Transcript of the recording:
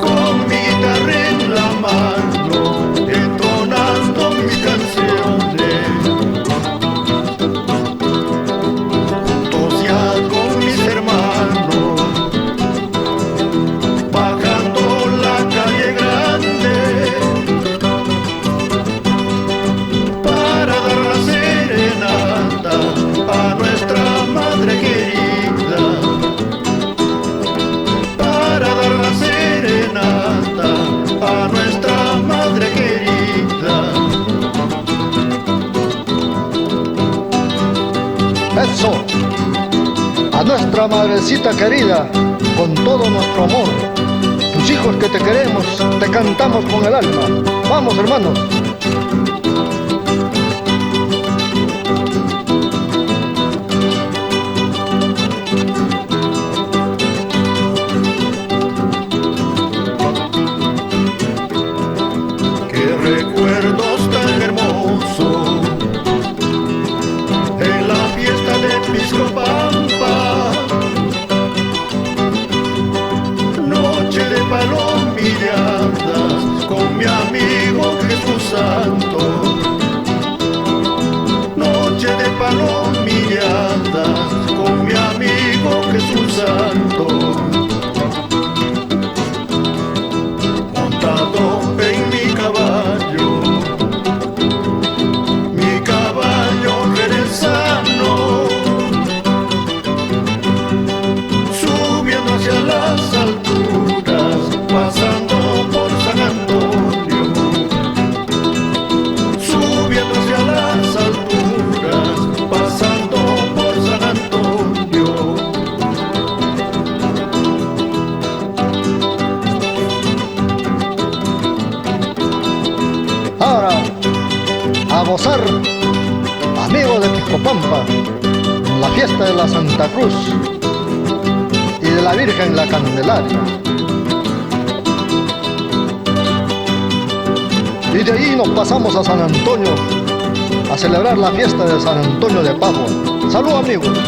Con mi guitarra en la mano, entonando mis canciones, juntos ya con mis hermanos, bajando la calle grande, para dar la serenata a nuestra madre querida. A nuestra madre querida. Eso, a nuestra madrecita querida, con todo nuestro amor. Tus hijos que te queremos, te cantamos con el alma. Vamos, hermanos. Recuerdos tan hermosos en la fiesta de Piscopampa, noche de palomilladas con mi amigo Jesús Santo, noche de palomilladas con mi amigo Jesús Santo, montado en mi caballo. Subiendo hacia las alturas, pasando por San Antonio. Subiendo hacia las alturas, pasando por San Antonio. Ahora, a gozar, amigos de Piscopampa, la fiesta de la Santa Cruz y de la Virgen la Candelaria. Y de ahí nos pasamos a San Antonio a celebrar la fiesta de San Antonio de Padua. ¡Salud, amigos!